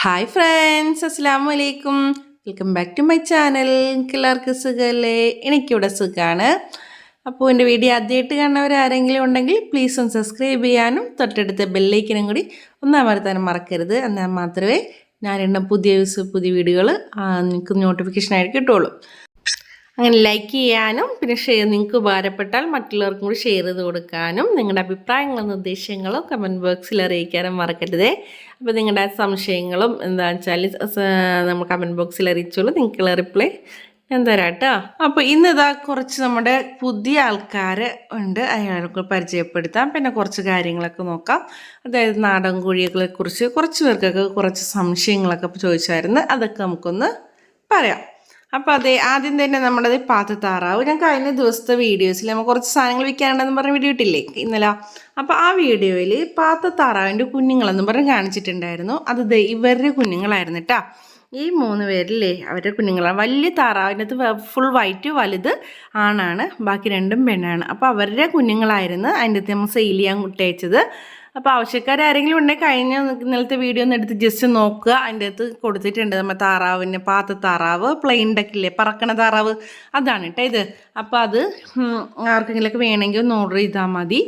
Hi friends, അസ്സലാമു അലൈക്കും. Welcome back to my channel. എല്ലാവർക്കും സുഖമല്ലേ? എനിക്കിവിടെ സുഖമാണ്. അപ്പോൾ എൻ്റെ വീഡിയോ ആദ്യമായിട്ട് കാണുന്നവരാരെങ്കിലും ഉണ്ടെങ്കിൽ പ്ലീസ് ഒന്ന് സബ്സ്ക്രൈബ് ചെയ്യാനും തൊട്ടടുത്ത ബെല്ലൈക്കനും കൂടി ഒന്ന് അമർത്താനും മറക്കരുത്. എന്നാൽ മാത്രമേ ഞാനിടുന്ന പുതിയ വീഡിയോകൾ നിങ്ങൾക്ക് നോട്ടിഫിക്കേഷനായിട്ട് കിട്ടുള്ളൂ. അങ്ങനെ ലൈക്ക് ചെയ്യാനും പിന്നെ നിങ്ങൾക്ക് ഉപകാരപ്പെട്ടാൽ മറ്റുള്ളവർക്കും കൂടി ഷെയർ ചെയ്ത് കൊടുക്കാനും നിങ്ങളുടെ അഭിപ്രായങ്ങളും നിർദ്ദേശങ്ങളും കമൻറ്റ് ബോക്സിൽ അറിയിക്കാനും മറക്കരുതേ. അപ്പോൾ നിങ്ങളുടെ സംശയങ്ങളും എന്താണെന്ന് വെച്ചാൽ നമ്മൾ കമൻറ്റ് ബോക്സിൽ അറിയിച്ചോളൂ. നിങ്ങൾക്കുള്ള റിപ്ലൈ ഞാൻ തരാം കേട്ടോ. അപ്പോൾ ഇന്നിതാ കുറച്ച് നമ്മുടെ പുതിയ ആൾക്കാർ ഉണ്ട്, അയാൾക്ക് പരിചയപ്പെടുത്താം. പിന്നെ കുറച്ച് കാര്യങ്ങളൊക്കെ നോക്കാം. അതായത് നാടൻ കോഴികളെക്കുറിച്ച് കുറച്ച് പേർക്കൊക്കെ കുറച്ച് സംശയങ്ങളൊക്കെ ചോദിച്ചായിരുന്നു. അതൊക്കെ നമുക്കൊന്ന് പറയാം. അപ്പോൾ ആദ്യം തന്നെ നമ്മുടെ പാത്തത്താറാവ് ഞാൻ കഴിഞ്ഞ ദിവസത്തെ വീഡിയോസിൽ നമ്മൾ കുറച്ച് സാധനങ്ങൾ വിൽക്കാനുണ്ടെന്ന് പറഞ്ഞ വീഡിയോ ഇട്ടില്ലേ ഇന്നലെ. അപ്പോൾ ആ വീഡിയോയിൽ പാത്തത്താറാവിൻ്റെ കുഞ്ഞുങ്ങളെന്ന് പറഞ്ഞ് കാണിച്ചിട്ടുണ്ടായിരുന്നു. അത് ഇവരുടെ കുഞ്ഞുങ്ങളായിരുന്നു കേട്ടോ. ഈ 3 പേരില്ലേ അവരുടെ കുഞ്ഞുങ്ങളാണ്. വലിയ താറാവിനകത്ത് ഫുൾ വൈറ്റ് വലുത് ആണാണ്, ബാക്കി 2 പെണ്ണാണ്. അപ്പോൾ അവരുടെ കുഞ്ഞുങ്ങളായിരുന്നു അതിൻ്റെ അകത്ത് നമ്മൾ സെയിൽ ചെയ്യാൻ കുട്ടയച്ചത്. അപ്പോൾ ആവശ്യക്കാരെങ്കിലും ഉണ്ടെങ്കിൽ കഴിഞ്ഞ ഇന്നലത്തെ വീഡിയോ ഒന്ന് എടുത്ത് ജസ്റ്റ് നോക്കുക. അതിൻ്റെ അകത്ത് കൊടുത്തിട്ടുണ്ട് നമ്മൾ താറാവിന് പാത്തത്താറാവ്, പ്ലെയിൻ ഡക്കില്ലേ പറക്കണ താറാവ്, അതാണ് കേട്ടോ ഇത്. അപ്പോൾ അത് ആർക്കെങ്കിലുമൊക്കെ വേണമെങ്കിൽ ഒന്ന് ഓർഡർ ചെയ്താൽ മതി.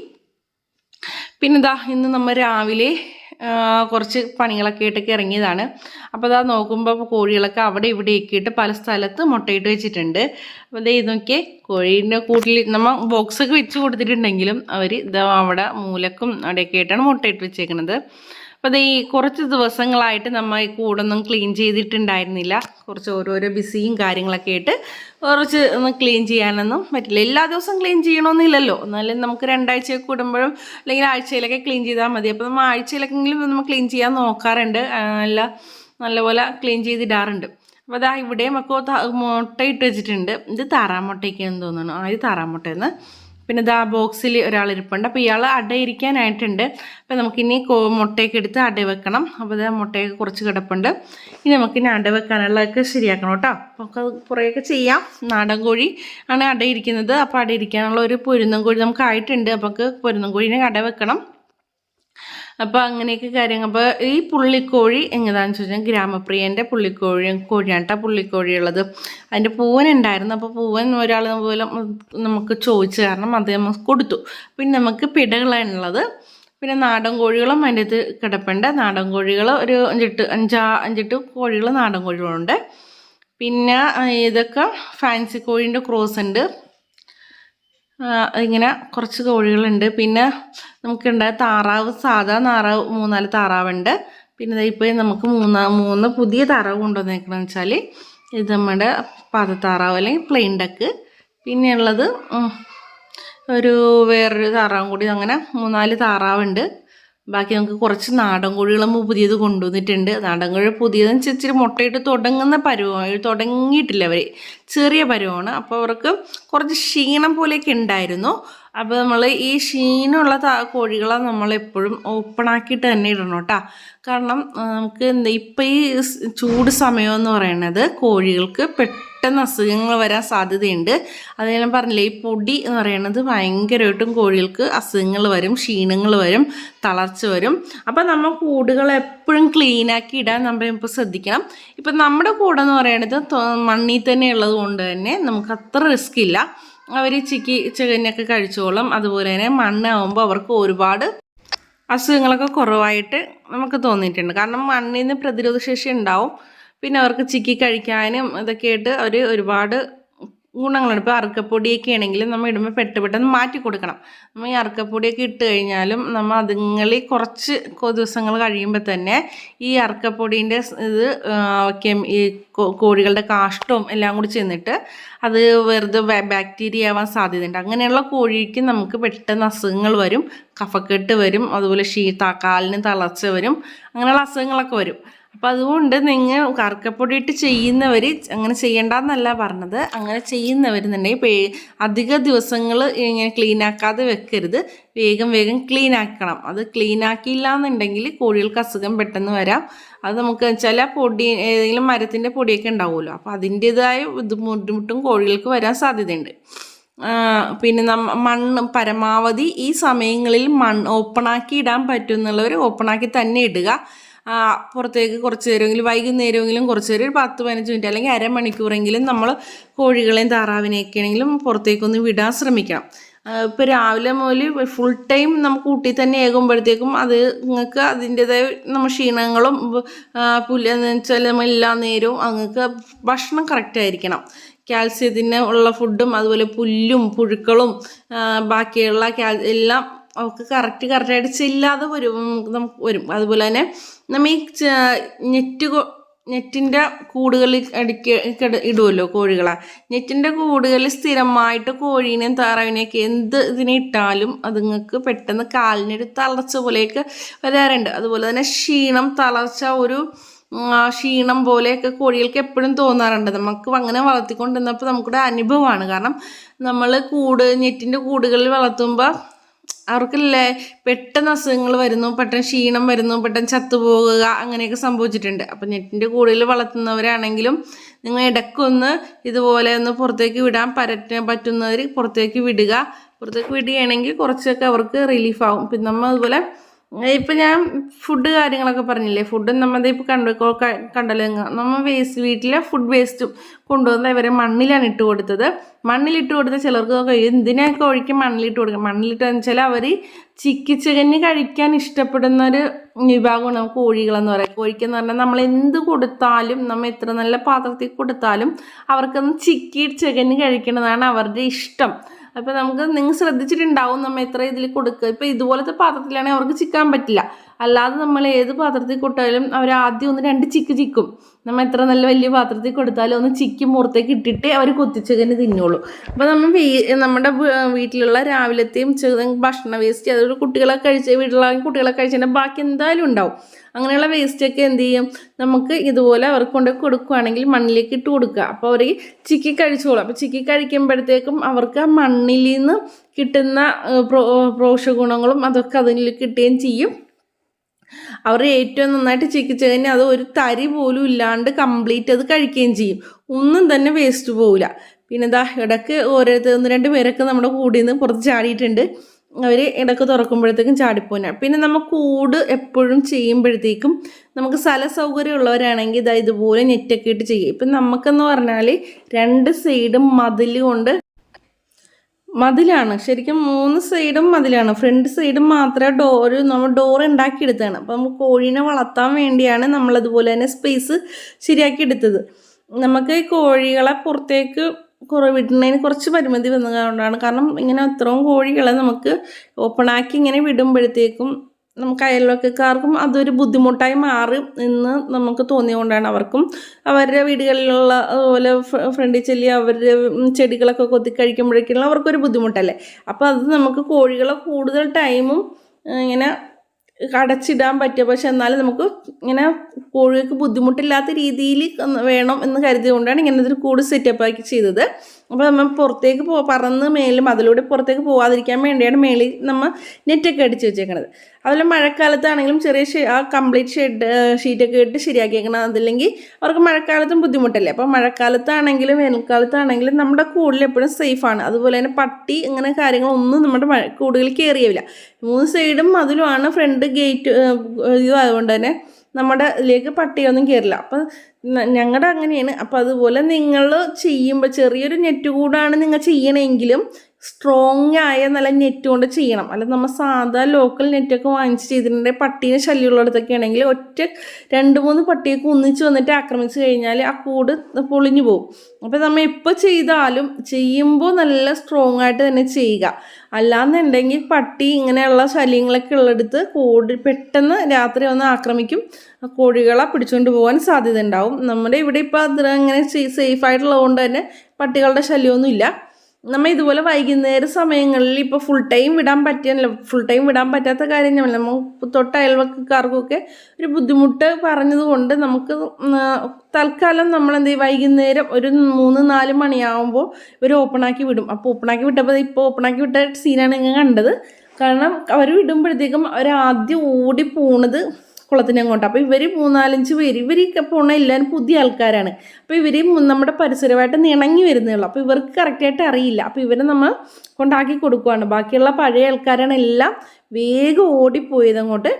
പിന്നെ ഇന്ന് നമ്മൾ രാവിലെ കുറച്ച് പണികളൊക്കെ ആയിട്ടൊക്കെ ഇറങ്ങിയതാണ്. അപ്പോൾ നോക്കുമ്പോൾ കോഴികളൊക്കെ അവിടെ ഇവിടെയൊക്കെ ഇട്ട് പല സ്ഥലത്ത് മുട്ടയിട്ട് വെച്ചിട്ടുണ്ട്. അപ്പോൾ ഇതൊക്കെ കോഴീൻ്റെ കൂട്ടിൽ നമ്മൾ ബോക്സൊക്കെ വെച്ച് കൊടുത്തിട്ടുണ്ടെങ്കിലും അവർ അവിടെ മൂലക്കും അവിടെയൊക്കെ ആയിട്ടാണ് മുട്ടയിട്ട് വെച്ചേക്കുന്നത്. അപ്പോൾ ഈ കുറച്ച് ദിവസങ്ങളായിട്ട് നമ്മൾ ഈ കൂടൊന്നും ക്ലീൻ ചെയ്തിട്ടുണ്ടായിരുന്നില്ല. കുറച്ച് ഓരോരോ ബിസിയും കാര്യങ്ങളൊക്കെ ആയിട്ട് കുറച്ച് ഒന്ന് ക്ലീൻ ചെയ്യാനൊന്നും പറ്റില്ല. എല്ലാ ദിവസവും ക്ലീൻ ചെയ്യണമെന്നില്ലല്ലോ. എന്നാലും നമുക്ക് 2 ആഴ്ചയൊക്കെ കൂടുമ്പോഴും അല്ലെങ്കിൽ ആഴ്ചയിലൊക്കെ ക്ലീൻ ചെയ്താൽ മതി. അപ്പോൾ നമ്മൾ ആഴ്ചയിലൊക്കെങ്കിലും നമ്മൾ ക്ലീൻ ചെയ്യാൻ നോക്കാറുണ്ട്. നല്ലപോലെ ക്ലീൻ ചെയ്തിടാറുണ്ട്. അപ്പോൾ ഇവിടെ മുട്ടയിട്ട് വെച്ചിട്ടുണ്ട്. ഇത് താറാമുട്ടയ്ക്കാന്ന് തോന്നുന്നു. ഇത് താറാമുട്ടയെന്ന്. പിന്നെ ബോക്സിൽ ഒരാളിരിപ്പുണ്ട്. അപ്പോൾ ഇയാൾ അടയിരിക്കാനായിട്ടുണ്ട്. അപ്പോൾ നമുക്കിനി മുട്ടയൊക്കെ എടുത്ത് അട വെക്കണം. അപ്പോൾ മുട്ടയൊക്കെ കുറച്ച് കിടപ്പുണ്ട്. ഇനി നമുക്കിനി അട വെക്കാനുള്ളതൊക്കെ ശരിയാക്കണം കേട്ടോ. നമുക്ക് കുറേയൊക്കെ ചെയ്യാം. നാടൻ കോഴി ആണ് അടയിരിക്കുന്നത്. അപ്പോൾ അടയിരിക്കാനുള്ള ഒരു പൊരുന്നം കോഴി നമുക്കായിട്ടുണ്ട്. അപ്പോൾ നമുക്ക് പൊരുന്നം കോഴീനെ അട വെക്കണം. അപ്പോൾ അങ്ങനെയൊക്കെ കാര്യങ്ങൾ. അപ്പോൾ ഈ പുള്ളിക്കോഴി എങ്ങനെയാണെന്ന് ചോദിച്ചാൽ ഗ്രാമപ്രിയൻ്റെ കോഴിയാണ് പുള്ളിക്കോഴിയുള്ളത്. അതിൻ്റെ പൂവനുണ്ടായിരുന്നു. അപ്പോൾ പൂവൻ ഒരാൾ പോലെ നമുക്ക് ചോദിച്ചു കാരണം അത് നമുക്ക് കൊടുത്തു. പിന്നെ നമുക്ക് പിടകളാണുള്ളത്. പിന്നെ നാടൻ കോഴികളും അതിൻ്റെ അകത്ത് കിടപ്പുണ്ട്. നാടൻ കോഴികൾ ഒരു 5-8 കോഴികൾ നാടൻ കോഴികളുണ്ട്. പിന്നെ ഇതൊക്കെ ഫാൻസി കോഴീൻ്റെ ക്രോസ് ഉണ്ട്. ഇങ്ങനെ കുറച്ച് കോഴികളുണ്ട്. പിന്നെ നമുക്കുണ്ടായ താറാവ്, സാധാ താറാവ് 3-4 താറാവുണ്ട്. പിന്നെ ഇപ്പോൾ നമുക്ക് 3 പുതിയ താറാവ് കൊണ്ടുവന്നേക്കണമെന്ന് വെച്ചാൽ ഇത് നമ്മുടെ പാതത്താറാവ് അല്ലെങ്കിൽ പ്ലെയിൻ ഡക്ക്. പിന്നെയുള്ളത് വേറൊരു താറാവും കൂടി. അങ്ങനെ 3-4 താറാവുണ്ട്. ബാക്കി നമുക്ക് കുറച്ച് നാടൻ കോഴികൾ പുതിയത് കൊണ്ടുവന്നിട്ടുണ്ട്. നാടൻ കോഴി പുതിയതെന്ന് വെച്ചാൽ ഇച്ചിരി മുട്ടയിട്ട് തുടങ്ങുന്ന പരുവമാണ്. തുടങ്ങിയിട്ടില്ല അവർ, ചെറിയ പരുവമാണ്. അപ്പോൾ അവർക്ക് കുറച്ച് ക്ഷീണം പോലെയൊക്കെ ഉണ്ടായിരുന്നു. അപ്പോൾ നമ്മൾ ഈ ക്ഷീണമുള്ള കോഴികളെ നമ്മളെപ്പോഴും ഓപ്പണാക്കിയിട്ട് തന്നെ ഇടണം കേട്ടോ. കാരണം നമുക്ക് ഇപ്പം ഈ ചൂട് സമയമെന്ന് പറയുന്നത് കോഴികൾക്ക് പെട്ടെന്ന് അസുഖങ്ങൾ വരാൻ സാധ്യതയുണ്ട്. അത് ഞാൻ പറഞ്ഞില്ലേ, ഈ പൊടി എന്ന് പറയുന്നത് ഭയങ്കരമായിട്ടും കോഴികൾക്ക് അസുഖങ്ങൾ വരും, ക്ഷീണങ്ങൾ വരും, തളർച്ച വരും. അപ്പം നമ്മൾ കൂടുകൾ എപ്പോഴും ക്ലീനാക്കി ഇടാൻ നമ്മൾ ഇപ്പോൾ ശ്രദ്ധിക്കണം. ഇപ്പം നമ്മുടെ കൂടെന്ന് പറയുന്നത് മണ്ണിൽ തന്നെ ഉള്ളത് കൊണ്ട് തന്നെ നമുക്ക് അത്ര റിസ്ക് ഇല്ല. അവർ ചിക്കനൊക്കെ കഴിച്ചോളും. അതുപോലെ തന്നെ മണ്ണാവുമ്പോൾ അവർക്ക് ഒരുപാട് അസുഖങ്ങളൊക്കെ കുറവായിട്ട് നമുക്ക് തോന്നിയിട്ടുണ്ട്. കാരണം മണ്ണിൽ നിന്ന് പ്രതിരോധശേഷി ഉണ്ടാവും. പിന്നെ അവർക്ക് കഴിക്കാനും ഇതൊക്കെ ആയിട്ട് ഒരുപാട് ഗുണങ്ങളുണ്ട്. ഇപ്പോൾ അറുക്കപ്പൊടിയൊക്കെ ആണെങ്കിലും നമ്മൾ ഇടുമ്പോൾ പെട്ടെന്ന് മാറ്റി കൊടുക്കണം. നമ്മൾ ഈ അറുക്കപ്പൊടിയൊക്കെ ഇട്ട് കഴിഞ്ഞാലും നമ്മൾ അതുങ്ങളിൽ കുറച്ച് ദിവസങ്ങൾ കഴിയുമ്പോൾ തന്നെ ഈ അറുക്കപ്പൊടീൻ്റെ ഈ കോഴികളുടെ കാഷ്ടവും എല്ലാം കൂടി ചെന്നിട്ട് അത് വെറുതെ ബാക്ടീരിയ ആവാൻ സാധ്യതയുണ്ട്. അങ്ങനെയുള്ള കോഴിക്ക് നമുക്ക് പെട്ടെന്ന് അസുഖങ്ങൾ വരും, കഫക്കെട്ട് വരും, അതുപോലെ കാലിന് തളർച്ച വരും, അങ്ങനെയുള്ള അസുഖങ്ങളൊക്കെ വരും. അപ്പോൾ അതുകൊണ്ട് നിങ്ങൾ കറുക്കപ്പൊടിയിട്ട് ചെയ്യുന്നവർ അങ്ങനെ ചെയ്യേണ്ടെന്നല്ല പറഞ്ഞത്. അങ്ങനെ ചെയ്യുന്നവരെന്നുണ്ടെങ്കിൽ അധിക ദിവസങ്ങൾ ഇങ്ങനെ ക്ലീനാക്കാതെ വെക്കരുത്. വേഗം ക്ലീൻ ആക്കണം. അത് ക്ലീൻ ആക്കിയില്ല എന്നുണ്ടെങ്കിൽ കോഴികൾക്ക് അസുഖം പെട്ടെന്ന് വരാം. അത് നമുക്ക് ചില പൊടി ഏതെങ്കിലും മരത്തിൻ്റെ പൊടിയൊക്കെ ഉണ്ടാവുമല്ലോ, അപ്പോൾ അതിൻ്റേതായ ബുദ്ധിമുട്ടും കോഴികൾക്ക് വരാൻ സാധ്യതയുണ്ട്. പിന്നെ മണ്ണ് പരമാവധി ഈ സമയങ്ങളിൽ ഓപ്പണാക്കി ഇടാൻ പറ്റുന്നുള്ളവർ ഓപ്പണാക്കി തന്നെ ഇടുക. പുറത്തേക്ക് കുറച്ച് നേരമെങ്കിലും വൈകുന്നേരമെങ്കിലും കുറച്ച് നേരം ഒരു 10-15 മിനിറ്റ് അല്ലെങ്കിൽ അരമണിക്കൂറെങ്കിലും നമ്മൾ കോഴികളെയും താറാവിനെയൊക്കെ ആണെങ്കിലും പുറത്തേക്കൊന്ന് വിടാൻ ശ്രമിക്കണം. ഇപ്പോൾ രാവിലെ മുതൽ ഫുൾ ടൈം നമുക്ക് കൂട്ടി തന്നെ ആകുമ്പോഴത്തേക്കും അത് നിങ്ങൾക്ക് അതിൻ്റെതായ നമ്മൾ ക്ഷീണങ്ങളും പുല്ലെന്ന് വെച്ചാൽ നമ്മൾ എല്ലാ നേരവും നിങ്ങൾക്ക് ഭക്ഷണം കറക്റ്റായിരിക്കണം. കാൽസ്യത്തിന് ഉള്ള ഫുഡും അതുപോലെ പുല്ലും പുഴുക്കളും ബാക്കിയുള്ള എല്ലാം അവർക്ക് കറക്റ്റായിട്ട് ചെല്ലാതെ നമുക്ക് വരും. അതുപോലെ തന്നെ നമ്മൾ ഈ നെറ്റിൻ്റെ കൂടുകളിൽ ഇടുമല്ലോ കോഴികളെ. നെറ്റിൻ്റെ കൂടുകളിൽ സ്ഥിരമായിട്ട് കോഴീനെയും താറാവിനെയൊക്കെ ഇതിനെ ഇട്ടാലും അതുങ്ങൾക്ക് പെട്ടെന്ന് കാലിനൊരു തളർച്ച പോലെയൊക്കെ വരാറുണ്ട്. അതുപോലെ തന്നെ തളർച്ച ക്ഷീണം പോലെയൊക്കെ കോഴികൾക്ക് എപ്പോഴും തോന്നാറുണ്ട്. നമുക്ക് അങ്ങനെ വളർത്തിക്കൊണ്ടിരുന്നപ്പോൾ നമുക്കൊരു അനുഭവമാണ്. കാരണം നമ്മൾ നെറ്റിൻ്റെ കൂടുകളിൽ വളർത്തുമ്പോൾ അവർക്കല്ലേ പെട്ടെന്ന് അസുഖങ്ങൾ വരുന്നു, പെട്ടെന്ന് ക്ഷീണം വരുന്നു, പെട്ടെന്ന് ചത്തുപോകുക, അങ്ങനെയൊക്കെ സംഭവിച്ചിട്ടുണ്ട്. അപ്പം നെറ്റിൻ്റെ കൂടുതൽ വളർത്തുന്നവരാണെങ്കിലും നിങ്ങൾ ഇടയ്ക്കൊന്ന് ഇതുപോലെ ഒന്ന് പുറത്തേക്ക് വിടാൻ പറ്റുന്നവർ പുറത്തേക്ക് വിടുകയാണെങ്കിൽ കുറച്ചൊക്കെ അവർക്ക് റിലീഫാവും. പിന്നെ നമ്മൾ അതുപോലെ ഇപ്പം ഞാൻ ഫുഡ് കാര്യങ്ങളൊക്കെ പറഞ്ഞില്ലേ, ഫുഡ് നമ്മളിപ്പോൾ കണ്ടല്ലോ. നമ്മൾ വീട്ടിലെ ഫുഡ് വേസ്റ്റും കൊണ്ടുവന്ന് ഇവരെ മണ്ണിലാണ് ഇട്ട് കൊടുത്തത്. മണ്ണിലിട്ട് കൊടുത്ത ചിലർക്ക് എന്തിനൊക്കെ കോഴിക്ക് മണ്ണിലിട്ട് കൊടുക്കുക. മണ്ണിലിട്ടെന്ന് വെച്ചാൽ അവർ ചിക്കിച്ചകഞ്ഞ് കഴിക്കാൻ ഇഷ്ടപ്പെടുന്ന ഒരു വിഭാഗമാണ് നമുക്ക് കോഴികളെന്ന് പറയാം. കോഴിക്കെന്ന് പറഞ്ഞാൽ നമ്മൾ എന്ത് കൊടുത്താലും, നമ്മൾ എത്ര നല്ല പാത്രത്തിൽ കൊടുത്താലും അവർക്കൊന്ന് ചകഞ്ഞ് കഴിക്കണതാണ് അവരുടെ ഇഷ്ടം. അപ്പോൾ നിങ്ങൾ ശ്രദ്ധിച്ചിട്ടുണ്ടാവും നമ്മൾ എത്ര ഇതിൽ കൊടുക്കുക. ഇപ്പോൾ ഇതുപോലത്തെ പാത്രത്തിലാണെങ്കിൽ അവർക്ക് ചിക്കാൻ പറ്റില്ല. അല്ലാതെ നമ്മൾ ഏത് പാത്രത്തിൽ കൊടുത്താലും അവർ ആദ്യം 1-2 ചിക്കും. നമ്മൾ എത്ര നല്ല വലിയ പാത്രത്തിൽ കൊടുത്താലും ഒന്ന് ചിക്കി മുറത്തേക്ക് ഇട്ടിട്ട് അവർ കൊത്തിച്ചകന് തിന്നോളൂ. അപ്പോൾ നമ്മുടെ വീട്ടിലുള്ള രാവിലത്തെയും ഭക്ഷണ വേസ്റ്റ്, അതുപോലെ വീട്ടിലാണെങ്കിൽ കുട്ടികളെ കഴിച്ചതിൻ്റെ ബാക്കി എന്തായാലും ഉണ്ടാവും. അങ്ങനെയുള്ള വേസ്റ്റൊക്കെ എന്ത് ചെയ്യും, നമുക്ക് ഇതുപോലെ അവർക്ക് കൊണ്ട് കൊടുക്കുകയാണെങ്കിൽ മണ്ണിലേക്ക് ഇട്ട് കൊടുക്കുക. അപ്പോൾ അവർ ചിക്കി കഴിച്ചോളും. അപ്പോൾ ചിക്കി കഴിക്കുമ്പോഴത്തേക്കും അവർക്ക് ആ മണ്ണിൽ നിന്ന് കിട്ടുന്ന പോഷകഗുണങ്ങളും അതൊക്കെ അതിൽ കിട്ടുകയും ചെയ്യും. അവർ ഏറ്റവും നന്നായിട്ട് ചിക്കിച്ച് കഴിഞ്ഞാൽ അത് ഒരു തരി പോലും ഇല്ലാണ്ട് കംപ്ലീറ്റ് അത് കഴിക്കുകയും ചെയ്യും. ഒന്നും തന്നെ വേസ്റ്റ് പോവില്ല. പിന്നെ ഇടയ്ക്ക് 1-2 പേരൊക്കെ നമ്മുടെ കൂടിൽ നിന്ന് പുറത്ത് ചാടിയിട്ടുണ്ട്. അവർ ഇടയ്ക്ക് തുറക്കുമ്പോഴത്തേക്കും ചാടിപ്പോനാണ്. പിന്നെ നമ്മൾ കൂട് എപ്പോഴും ചെയ്യുമ്പോഴത്തേക്കും നമുക്ക് സ്ഥല സൗകര്യമുള്ളവരാണെങ്കിൽ ഇതുപോലെ നെറ്റൊക്കെ ഇട്ട് ചെയ്യും. ഇപ്പം നമുക്കെന്ന് പറഞ്ഞാൽ 2 സൈഡും മതിലാണ്. ശരിക്കും 3 സൈഡും മതിലാണ്. ഫ്രണ്ട് സൈഡും മാത്രമേ നമ്മൾ ഡോർ ഉണ്ടാക്കിയെടുത്താണ്. അപ്പോൾ നമ്മൾ കോഴീനെ വളർത്താൻ വേണ്ടിയാണ് നമ്മളതുപോലെ തന്നെ സ്പേസ് ശരിയാക്കി എടുത്തത്. നമുക്ക് ഈ കോഴികളെ പുറത്തേക്ക് വിടുന്നതിന് കുറച്ച് പരിമിതി വന്നതുകൊണ്ടാണ്. കാരണം ഇങ്ങനെ അത്രയും കോഴികളെ നമുക്ക് ഓപ്പണാക്കി ഇങ്ങനെ വിടുമ്പോഴത്തേക്കും നമുക്ക് അയൽവക്കക്കാർക്കും അതൊരു ബുദ്ധിമുട്ടായി മാറും എന്ന് നമുക്ക് തോന്നിയതുകൊണ്ടാണ്. അവർക്കും അവരുടെ വീടുകളിലുള്ള അതുപോലെ ഫ്രണ്ടിൽ ചെല്ലി അവരുടെ ചെടികളൊക്കെ കൊത്തി കഴിക്കുമ്പോഴേക്കുള്ള അവർക്കൊരു ബുദ്ധിമുട്ടല്ലേ. അപ്പോൾ അത് നമുക്ക് കോഴികളെ കൂടുതൽ ടൈമും ഇങ്ങനെ അടച്ചിടാൻ പറ്റുക. പക്ഷെ എന്നാലും നമുക്ക് ഇങ്ങനെ കോഴികൾക്ക് ബുദ്ധിമുട്ടില്ലാത്ത രീതിയിൽ വേണം എന്ന് കരുതിയതുകൊണ്ടാണ് ഇങ്ങനെ ഒരു കൂട് സെറ്റപ്പാക്കി ചെയ്തത്. അപ്പോൾ നമ്മൾ പുറത്തേക്ക് പറന്ന് അതിലൂടെ പുറത്തേക്ക് പോകാതിരിക്കാൻ വേണ്ടിയാണ് മേളിൽ നമ്മൾ നെറ്റൊക്കെ അടിച്ച് വെച്ചേക്കണത്. അതുപോലെ മഴക്കാലത്താണെങ്കിലും കംപ്ലീറ്റ് ഷീറ്റൊക്കെ ഇട്ട് ശരിയാക്കിയേക്കണം. അതില്ലെങ്കിൽ അവർക്ക് മഴക്കാലത്തും ബുദ്ധിമുട്ടല്ലേ. അപ്പോൾ മഴക്കാലത്താണെങ്കിലും വേനൽക്കാലത്താണെങ്കിലും നമ്മുടെ കൂടിൽ എപ്പോഴും സേഫാണ്. അതുപോലെ തന്നെ പട്ടി ഇങ്ങനെ കാര്യങ്ങളൊന്നും നമ്മുടെ കൂടുകളിൽ കയറിയില്ല. 3 സൈഡും അതിലുമാണ് ഫ്രണ്ട് ഗേറ്റ് ഇതുകൊണ്ട് തന്നെ നമ്മുടെ ഇതിലേക്ക് പട്ടിയൊന്നും കയറില്ല. അപ്പം ഞങ്ങളുടെ അങ്ങനെയാണ്. അപ്പോൾ അതുപോലെ നിങ്ങൾ ചെയ്യുമ്പോൾ ചെറിയൊരു നെറ്റ് കൂടാണ് നിങ്ങൾ ചെയ്യണമെങ്കിലും സ്ട്രോങ് ആയ നല്ല നെറ്റ് കൊണ്ട് ചെയ്യണം. അല്ല നമ്മൾ സാധാ ലോക്കൽ നെറ്റൊക്കെ വാങ്ങിച്ച് ചെയ്തിട്ടുണ്ടെങ്കിൽ പട്ടീനെ ശല്യമുള്ളിടത്തൊക്കെ ആണെങ്കിൽ 2-3 പട്ടിയൊക്കെ ഒന്നിച്ച് വന്നിട്ട് ആക്രമിച്ച് കഴിഞ്ഞാൽ ആ കൂട് പൊളിഞ്ഞു പോകും. അപ്പോൾ നമ്മൾ എപ്പോൾ ചെയ്യുമ്പോൾ നല്ല സ്ട്രോങ് ആയിട്ട് തന്നെ ചെയ്യുക. അല്ലാന്നുണ്ടെങ്കിൽ പട്ടി ഇങ്ങനെയുള്ള ശല്യങ്ങളൊക്കെ ഉള്ളിടത്ത് പെട്ടെന്ന് രാത്രി വന്ന് ആക്രമിക്കും. കോഴികളെ പിടിച്ചുകൊണ്ട് പോകാൻ സാധ്യത ഉണ്ടാവും. നമ്മുടെ ഇവിടെ ഇപ്പോൾ അത് അങ്ങനെ സേഫായിട്ടുള്ളത് കൊണ്ട് തന്നെ പട്ടികളുടെ ശല്യമൊന്നും ഇല്ല. നമ്മൾ ഇതുപോലെ വൈകുന്നേര സമയങ്ങളിൽ ഇപ്പോൾ ഫുൾ ടൈം വിടാൻ പറ്റാത്ത കാര്യം നമ്മൾ അയൽവക്കക്കാർക്കൊക്കെ ഒരു ബുദ്ധിമുട്ട് പറഞ്ഞതുകൊണ്ട് നമുക്ക് തൽക്കാലം നമ്മളെന്ത് ചെയ്യും, വൈകുന്നേരം ഒരു 3-4 മണിയാകുമ്പോൾ ഇവർ ഓപ്പണാക്കി വിടും. അപ്പോൾ ഓപ്പണാക്കി വിട്ട സീനാണ് നിങ്ങൾ കണ്ടത്. കാരണം അവർ വിടുമ്പോഴത്തേക്കും അവർ ആദ്യം ഓടി പോണത് കുളത്തിനങ്ങോട്ട്. അപ്പോൾ ഇവർ 3-4-5 പേര് ഇവരൊക്കെ പോണ എല്ലാവരും പുതിയ ആൾക്കാരാണ്. അപ്പോൾ ഇവർ നമ്മുടെ പരിസരമായിട്ട് ഇണങ്ങി വരുന്നേയുള്ളൂ. അപ്പോൾ ഇവർക്ക് കറക്റ്റായിട്ട് അറിയില്ല. അപ്പോൾ ഇവരെ നമ്മൾ കൊണ്ടാക്കി കൊടുക്കുകയാണ്. ബാക്കിയുള്ള പഴയ ആൾക്കാരാണ് എല്ലാം വേഗം ഓടിപ്പോയത് അങ്ങോട്ട്.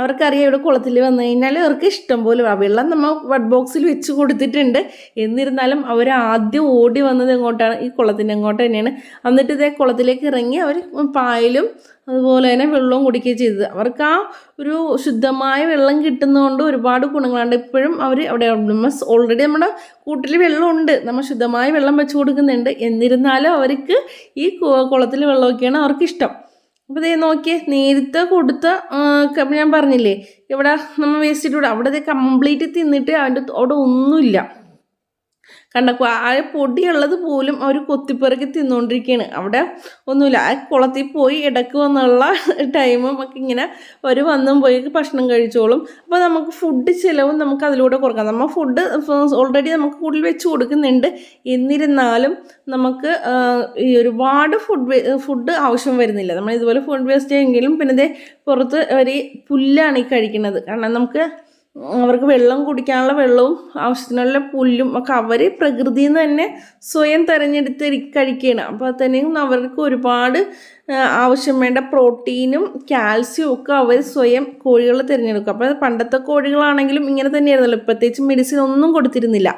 അവർക്കറിയാം ഇവിടെ കുളത്തിൽ വന്നു കഴിഞ്ഞാൽ അവർക്ക് ഇഷ്ടം പോലെ വെള്ളം നമ്മൾ വട്ട് ബോക്സിൽ വെച്ച് കൊടുത്തിട്ടുണ്ട്. എന്നിരുന്നാലും അവർ ആദ്യം ഓടി വന്നത് എങ്ങോട്ടാണ്? ഈ കുളത്തിൻ്റെ അങ്ങോട്ട് തന്നെയാണ്. എന്നിട്ട് ഇതേ കുളത്തിലേക്ക് ഇറങ്ങി അവർ പായലും അതുപോലെ തന്നെ വെള്ളവും കുടിക്കുകയും ചെയ്തത്. അവർക്ക് ആ ഒരു ശുദ്ധമായ വെള്ളം കിട്ടുന്നതുകൊണ്ട് ഒരുപാട് ഗുണങ്ങളുണ്ട്. ഇപ്പോഴും അവർ അവിടെ ഓൾറെഡി നമ്മുടെ കൂട്ടിൽ വെള്ളമുണ്ട്, നമ്മൾ ശുദ്ധമായ വെള്ളം വെച്ച് കൊടുക്കുന്നുണ്ട്. എന്നിരുന്നാലും അവർക്ക് ഈ കുളത്തിൽ വെള്ളമൊക്കെയാണ് അവർക്കിഷ്ടം. അപ്പോൾ ഇതേ നോക്കിയേ, നേരത്തെ കൊടുത്ത ഞാൻ പറഞ്ഞില്ലേ ഇവിടെ നമ്മൾ വേസ്റ്റ് ഇട്ട് അവിടെ കംപ്ലീറ്റ് തിന്നിട്ട് അവിടെ ഒന്നുമില്ല. കണ്ടപ്പോൾ ആ പൊടിയുള്ളത് പോലും അവർ കൊത്തിപ്പെറുക്കി തിന്നുകൊണ്ടിരിക്കുകയാണ്. അവിടെ ഒന്നുമില്ല. ആ കുളത്തിൽ പോയി ഇടയ്ക്ക് വന്നുള്ള ടൈമും ഒക്കെ ഇങ്ങനെ ഒരു വന്നും പോയി ഭക്ഷണം കഴിച്ചോളും. അപ്പോൾ നമുക്ക് ഫുഡ് ചിലവും നമുക്ക് അതിലൂടെ കൊടുക്കാം. നമ്മൾ ഫുഡ് ഓൾറെഡി നമുക്ക് കൂടുതൽ വെച്ച് കൊടുക്കുന്നുണ്ട്. എന്നിരുന്നാലും നമുക്ക് ഈ ഒരുപാട് ഫുഡ് ആവശ്യം വരുന്നില്ല. നമ്മൾ ഇതുപോലെ ഫുഡ് വേസ്റ്റ് ചെയ്യുമെങ്കിലും പിന്നെ ഇതേ പുറത്ത് ഒരു പുല്ലാണ് ഈ കഴിക്കുന്നത്. കാരണം നമുക്ക് അവർക്ക് വെള്ളം കുടിക്കാനുള്ള വെള്ളവും ആവശ്യത്തിനുള്ള പുല്ലും ഒക്കെ അവർ പ്രകൃതിയിൽ നിന്ന് തന്നെ സ്വയം തിരഞ്ഞെടുത്ത് കഴിക്കുകയാണ്. അപ്പോൾ തന്നെയും അവർക്ക് ഒരുപാട് ആവശ്യം വേണ്ട പ്രോട്ടീനും കാൽസ്യവും ഒക്കെ അവർ സ്വയം കോഴികൾ തിരഞ്ഞെടുക്കും. അപ്പോൾ പണ്ടത്തെ കോഴികളാണെങ്കിലും ഇങ്ങനെ തന്നെയായിരുന്നല്ലോ, പ്രത്യേകിച്ച് മെഡിസിൻ ഒന്നും കൊടുത്തിരുന്നില്ല.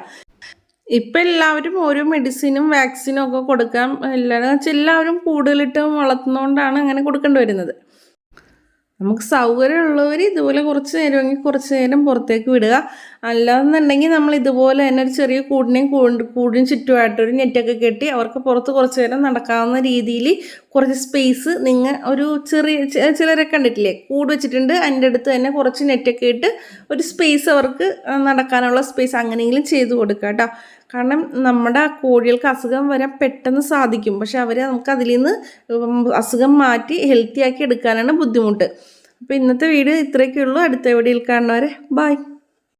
ഇപ്പം എല്ലാവരും ഓരോ മെഡിസിനും വാക്സിനും ഒക്കെ കൊടുക്കാം. എല്ലാവരും കൂടുതലിട്ട് വളർത്തുന്നതുകൊണ്ടാണ് അങ്ങനെ കൊടുക്കേണ്ടി വരുന്നത്. നമുക്ക് സൗകര്യമുള്ളവർ ഇതുപോലെ കുറച്ച് നേരം പുറത്തേക്ക് വിടുക. അല്ലാന്നുണ്ടെങ്കിൽ നമ്മൾ ഇതുപോലെ തന്നെ ഒരു ചെറിയ കൂടിനും ചുറ്റുമായിട്ടൊരു നെറ്റൊക്കെ കെട്ടി അവർക്ക് പുറത്ത് കുറച്ച് നേരം നടക്കാവുന്ന രീതിയിൽ കുറച്ച് സ്പേസ് നിങ്ങൾ ഒരു ചിലരെ കണ്ടിട്ടില്ലേ, കൂട് വെച്ചിട്ടുണ്ട്, അതിൻ്റെ അടുത്ത് തന്നെ കുറച്ച് നെറ്റൊക്കെ ഇട്ട് ഒരു സ്പേസ് അവർക്ക് നടക്കാനുള്ള സ്പേസ് അങ്ങനെയെങ്കിലും ചെയ്ത് കൊടുക്കുക കേട്ടോ. കാരണം നമ്മുടെ കോഴികൾക്ക് അസുഖം വരാൻ പെട്ടെന്ന് സാധിക്കും, പക്ഷെ നമുക്ക് അതിൽ നിന്ന് അസുഖം മാറ്റി ഹെൽത്തി ആക്കി എടുക്കാനാണ് ബുദ്ധിമുട്ട്. അപ്പോൾ ഇന്നത്തെ വീഡിയോ ഇത്രയൊക്കെ ഉള്ളൂ. അടുത്ത വീഡിയോയിൽ കാണുന്നവരെ ബൈ.